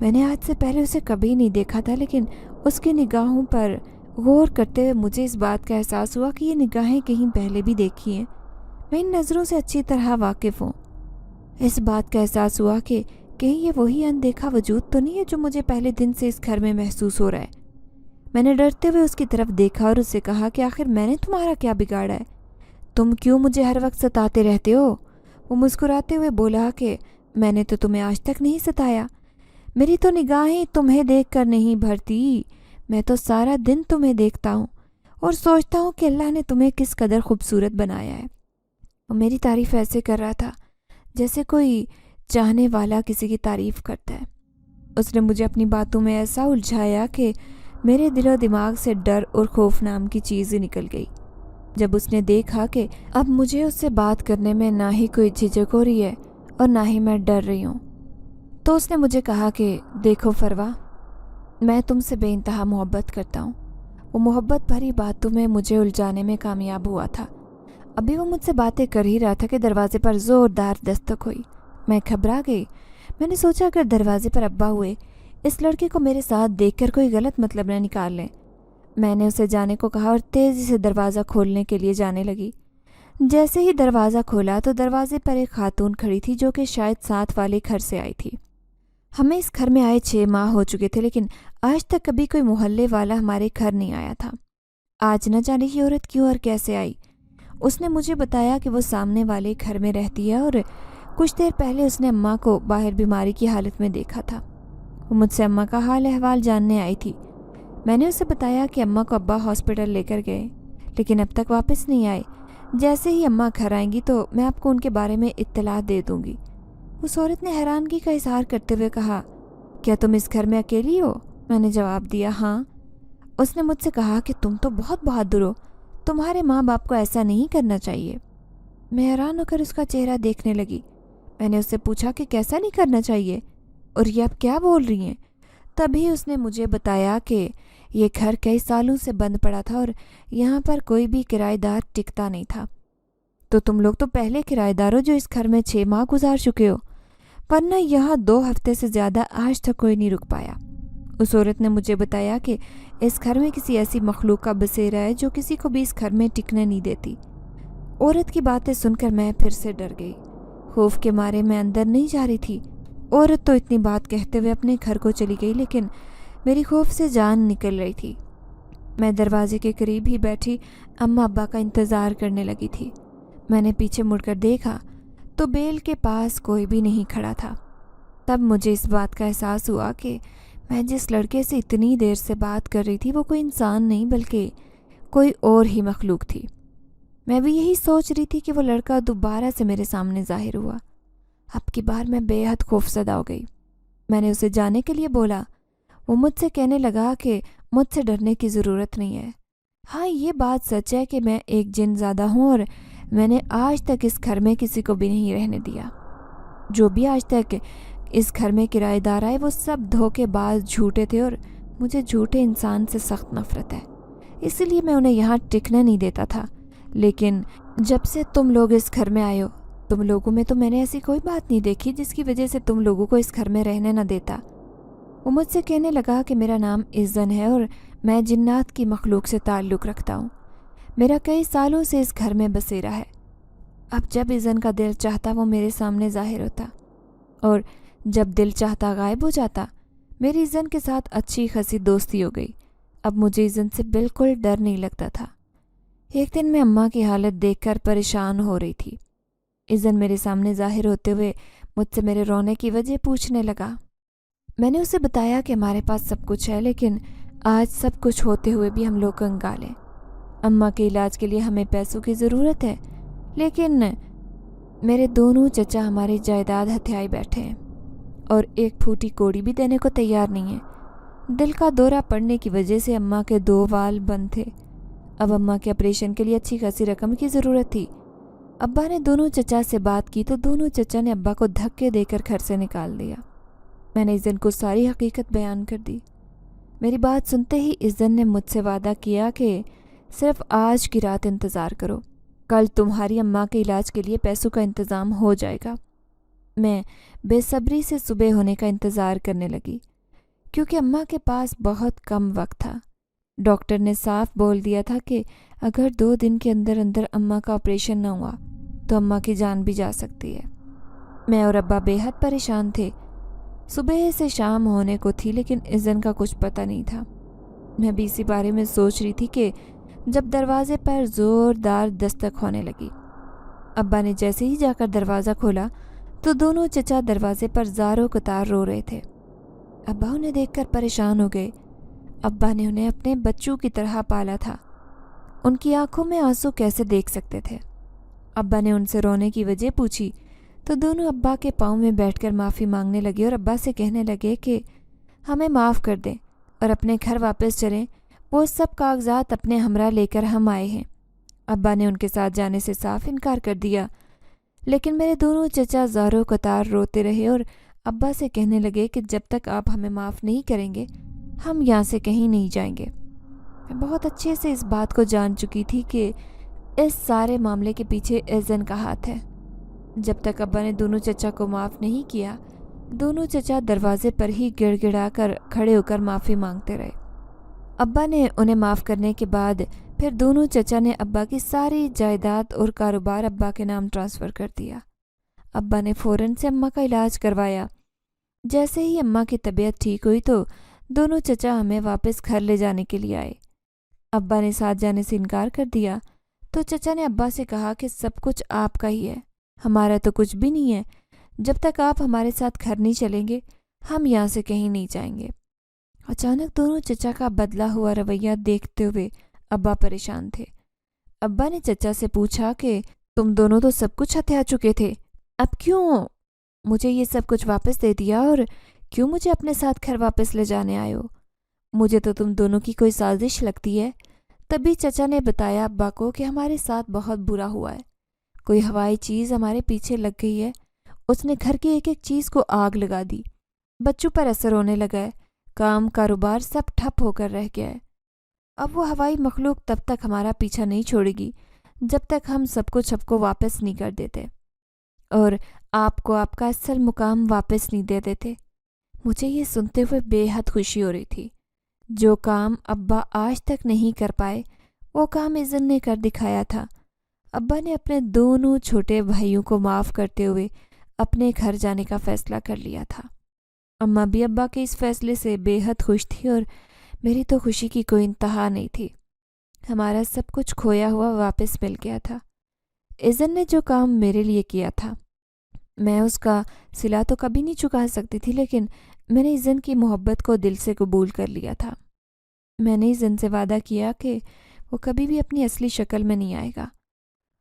मैंने आज से पहले उसे कभी नहीं देखा था लेकिन उसकी निगाहों पर गौर करते हुए मुझे इस बात का एहसास हुआ कि ये निगाहें कहीं पहले भी देखी हैं। मैं इन नज़रों से अच्छी तरह वाकिफ़ हूँ। इस बात का एहसास हुआ कि कहीं ये वही अनदेखा वजूद तो नहीं है जो मुझे पहले दिन से इस घर में महसूस हो रहा है। मैंने डरते हुए उसकी तरफ देखा और उससे कहा कि आखिर मैंने तुम्हारा क्या बिगाड़ा है, तुम क्यों मुझे हर वक्त सताते रहते हो। वो मुस्कुराते हुए बोला कि मैंने तो तुम्हें आज तक नहीं सताया। मेरी तो निगाहें तुम्हें देखकर नहीं भरती। मैं तो सारा दिन तुम्हें देखता हूँ और सोचता हूँ कि अल्लाह ने तुम्हें किस कदर खूबसूरत बनाया है। वो मेरी तारीफ़ ऐसे कर रहा था जैसे कोई चाहने वाला किसी की तारीफ़ करता है। उसने मुझे अपनी बातों में ऐसा उलझाया कि मेरे दिलो दिमाग से डर और खौफ नाम की चीज़ निकल गई। जब उसने देखा कि अब मुझे उससे बात करने में ना ही कोई झिझक हो रही है और ना ही मैं डर रही हूँ, तो उसने मुझे कहा कि देखो फरवा, मैं तुमसे बेइंतहा मोहब्बत करता हूँ। वो मोहब्बत भरी बातों में मुझे उलझाने में कामयाब हुआ था। अभी वो मुझसे बातें कर ही रहा था कि दरवाजे पर ज़ोरदार दस्तक हुई। मैं घबरा गई। मैंने सोचा अगर दरवाजे पर अब्बा हुए, इस लड़के को मेरे साथ देखकर कोई गलत मतलब न निकाल लें। मैंने उसे जाने को कहा और तेज़ी से दरवाज़ा खोलने के लिए जाने लगी। जैसे ही दरवाज़ा खोला तो दरवाजे पर एक खातून खड़ी थी जो कि शायद साथ वाले घर से आई थी। हमें इस घर में आए 6 माह हो चुके थे लेकिन आज तक कभी कोई मोहल्ले वाला हमारे घर नहीं आया था। आज न जाने की औरत क्यों और कैसे आई। उसने मुझे बताया कि वो सामने वाले घर में रहती है और कुछ देर पहले उसने अम्मा को बाहर बीमारी की हालत में देखा था। वो मुझसे अम्मा का हाल अहवाल जानने आई थी। मैंने उसे बताया कि अम्मा को अब्बा हॉस्पिटल लेकर गए लेकिन अब तक वापस नहीं आए। जैसे ही अम्मा घर आएंगी तो मैं आपको उनके बारे में इत्तला दे दूंगी। उस औरत ने हैरानगी का इजहार करते हुए कहा, क्या तुम इस घर में अकेली हो। मैंने जवाब दिया, हाँ। उसने मुझसे कहा कि तुम तो बहुत बहादुर हो, तुम्हारे माँ बाप को ऐसा नहीं करना चाहिए। मैं हैरान होकर उसका चेहरा देखने लगी। मैंने उससे पूछा कि कैसा नहीं करना चाहिए। और ये अब क्या बोल रही हैं? तभी उसने मुझे बताया कि ये घर कई सालों से बंद पड़ा था और यहाँ पर कोई भी किराएदार टिकता नहीं था। तो तुम लोग तो पहले किराएदार हो जो इस घर में 6 माह गुजार चुके हो, वरना यहाँ 2 हफ्ते से ज़्यादा आज तक कोई नहीं रुक पाया। उस औरत ने मुझे बताया कि इस घर में किसी ऐसी मखलूक का बसेरा है जो किसी को भी इस घर में टिकने नहीं देती। औरत की बातें सुनकर मैं फिर से डर गई। खौफ के मारे मैं अंदर नहीं जा रही थी। औरत तो इतनी बात कहते हुए अपने घर को चली गई, लेकिन मेरी खौफ से जान निकल रही थी। मैं दरवाजे के करीब ही बैठी अम्मा अब्बा का इंतज़ार करने लगी थी। मैंने पीछे मुड़कर देखा तो बेल के पास कोई भी नहीं खड़ा था। तब मुझे इस बात का एहसास हुआ कि मैं जिस लड़के से इतनी देर से बात कर रही थी वो कोई इंसान नहीं बल्कि कोई और ही मखलूक थी। मैं भी यही सोच रही थी कि वो लड़का दोबारा से मेरे सामने ज़ाहिर हुआ। अब की बार मैं बेहद खौफज़दा हो गई। मैंने उसे जाने के लिए बोला। वो मुझसे कहने लगा कि मुझसे डरने की ज़रूरत नहीं है। हाँ, ये बात सच है कि मैं एक जिन ज़्यादा हूँ और मैंने आज तक इस घर में किसी को भी नहीं रहने दिया। जो भी आज तक इस घर में किराएदार आए वो सब धोखेबाज झूठे थे और मुझे झूठे इंसान से सख्त नफरत है। इसीलिए मैं उन्हें यहाँ टिकने नहीं देता था। लेकिन जब से तुम लोग इस घर में आए हो, तुम लोगों में तो मैंने ऐसी कोई बात नहीं देखी जिसकी वजह से तुम लोगों को इस घर में रहने न देता। वो मुझसे कहने लगा कि मेरा नाम इज़्ज़न है और मैं जिन्नात की मखलूक से ताल्लुक़ रखता हूँ। मेरा कई सालों से इस घर में बसेरा है। अब जब इज़्ज़न का दिल चाहता वो मेरे सामने ज़ाहिर होता और जब दिल चाहता गायब हो जाता। मेरी इज़्ज़न के साथ अच्छी खासी दोस्ती हो गई। अब मुझे इज़्ज़न से बिल्कुल डर नहीं लगता था। एक दिन मैं अम्मा की हालत देखकर परेशान हो रही थी। इज़्ज़न मेरे सामने ज़ाहिर होते हुए मुझसे मेरे रोने की वजह पूछने लगा। मैंने उसे बताया कि हमारे पास सब कुछ है, लेकिन आज सब कुछ होते हुए भी हम लोग कंगाल हैं। अम्मा के इलाज के लिए हमें पैसों की ज़रूरत है, लेकिन मेरे दोनों चचा हमारी जायदाद हथियाए बैठे हैं और एक फूटी कोड़ी भी देने को तैयार नहीं है। दिल का दौरा पड़ने की वजह से अम्मा के 2 वाल बंद थे। अब अम्मा के ऑपरेशन के लिए अच्छी खासी रकम की ज़रूरत थी। अब्बा ने दोनों चचा से बात की तो दोनों चचा ने अब्बा को धक्के देकर घर से निकाल दिया। मैंने इज़्ज़न को सारी हकीकत बयान कर दी। मेरी बात सुनते ही इज़्ज़न ने मुझसे वादा किया कि सिर्फ आज की रात इंतज़ार करो, कल तुम्हारी अम्मा के इलाज के लिए पैसों का इंतज़ाम हो जाएगा। मैं बेसब्री से सुबह होने का इंतज़ार करने लगी, क्योंकि अम्मा के पास बहुत कम वक्त था। डॉक्टर ने साफ बोल दिया था कि अगर 2 दिन के अंदर अंदर अम्मा का ऑपरेशन न हुआ तो अम्मा की जान भी जा सकती है। मैं और अब्बा बेहद परेशान थे। सुबह से शाम होने को थी, लेकिन इज़्ज़न का कुछ पता नहीं था। मैं भी इसी बारे में सोच रही थी कि जब दरवाजे पर ज़ोरदार दस्तक होने लगी। अब्बा ने जैसे ही जाकर दरवाज़ा खोला तो दोनों चचा दरवाजे पर ज़ारों कतार रो रहे थे। अब्बा उन्हें देखकर परेशान हो गए। अब्बा ने उन्हें अपने बच्चों की तरह पाला था। उनकी आंखों में आंसू कैसे देख सकते थे। अब्बा ने उनसे रोने की वजह पूछी तो दोनों अब्बा के पाँव में बैठकर माफ़ी मांगने लगे और अब्बा से कहने लगे कि हमें माफ़ कर दें और अपने घर वापस चलें। वो सब कागजात अपने हमरा लेकर हम आए हैं। अब्बा ने उनके साथ जाने से साफ इनकार कर दिया, लेकिन मेरे दोनों चचा ज़ारों कतार रोते रहे और अब्बा से कहने लगे कि जब तक आप हमें माफ़ नहीं करेंगे हम यहाँ से कहीं नहीं जाएंगे। मैं बहुत अच्छे से इस बात को जान चुकी थी कि इस सारे मामले के पीछे इज़्ज़न का हाथ है। जब तक अब्बा ने दोनों चचा को माफ़ नहीं किया, दोनों चचा दरवाजे पर ही गिड़गिड़ा कर खड़े होकर माफ़ी मांगते रहे। अब्बा ने उन्हें माफ़ करने के बाद फिर दोनों चचा ने अब्बा की सारी जायदाद और कारोबार अब्बा के नाम ट्रांसफ़र कर दिया। अब्बा ने फ़ौरन से अम्मा का इलाज करवाया। जैसे ही अम्मा की तबीयत ठीक हुई तो दोनों चचा हमें वापस घर ले जाने के लिए आए। अब्बा ने साथ जाने से इनकार कर दिया तो चचा ने अब्बा से कहा कि सब कुछ आपका ही है, हमारा तो कुछ भी नहीं है। जब तक आप हमारे साथ घर नहीं चलेंगे हम यहाँ से कहीं नहीं जाएंगे। अचानक दोनों चचा का बदला हुआ रवैया देखते हुए अब्बा परेशान थे। अब्बा ने चचा से पूछा कि तुम दोनों तो सब कुछ हथिया चुके थे, अब क्यों मुझे ये सब कुछ वापस दे दिया और क्यों मुझे अपने साथ घर वापस ले जाने आए हो? मुझे तो तुम दोनों की कोई साजिश लगती है। तभी चचा ने बताया अब्बा को कि हमारे साथ बहुत बुरा हुआ है। कोई हवाई चीज़ हमारे पीछे लग गई है। उसने घर की एक एक चीज़ को आग लगा दी। بچوں پر اثر ہونے لگا ہے، کام کاروبار سب ٹھپ ہو کر رہ گیا ہے۔ اب وہ ہوائی مخلوق تب تک ہمارا پیچھا نہیں چھوڑے گی جب تک ہم سب کچھ سب کو واپس نہیں کر دیتے، اور آپ کو آپ کا اصل مقام واپس نہیں دے دیتے۔ مجھے یہ سنتے ہوئے بے حد خوشی ہو رہی تھی۔ جو کام ابا آج تک نہیں کر پائے وہ کام اذن نے کر دکھایا تھا۔ ابا نے اپنے دونوں چھوٹے بھائیوں کو معاف کرتے ہوئے اپنے گھر جانے کا فیصلہ کر لیا تھا۔ اماں بھی ابا کے اس فیصلے سے بے حد خوش تھی، اور میری تو خوشی کی کوئی انتہا نہیں تھی۔ ہمارا سب کچھ کھویا ہوا واپس مل گیا تھا۔ اذن نے جو کام میرے لیے کیا تھا، میں اس کا صلہ تو کبھی نہیں چکا سکتی تھی، لیکن میں نے اذن کی محبت کو دل سے قبول کر لیا تھا۔ میں نے اذن سے وعدہ کیا کہ وہ کبھی بھی اپنی اصلی شکل میں نہیں آئے گا،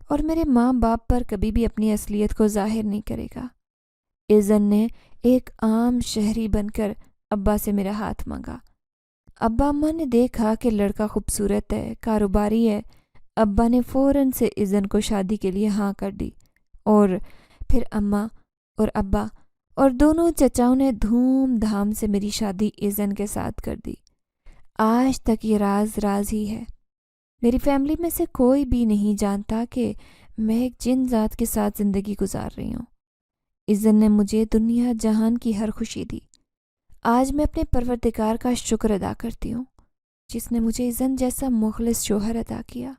اور میرے ماں باپ پر کبھی بھی اپنی اصلیت کو ظاہر نہیں کرے گا۔ اذن نے ایک عام شہری بن کر ابا سے میرا ہاتھ مانگا۔ ابا اماں نے دیکھا کہ لڑکا خوبصورت ہے، کاروباری ہے۔ ابا نے فوراً سے اذن کو شادی کے لیے ہاں کر دی، اور پھر اماں اور ابا اور دونوں چچاؤں نے دھوم دھام سے میری شادی اذن کے ساتھ کر دی۔ آج تک یہ راز راز ہی ہے۔ میری فیملی میں سے کوئی بھی نہیں جانتا کہ میں ایک جن ذات کے ساتھ زندگی گزار رہی ہوں۔ اذن نے مجھے دنیا جہان کی ہر خوشی دی۔ آج میں اپنے پروردگار کا شکر ادا کرتی ہوں، جس نے مجھے اذن جیسا مخلص شوہر عطا کیا۔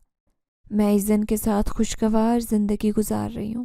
میں اذن کے ساتھ خوشگوار زندگی گزار رہی ہوں۔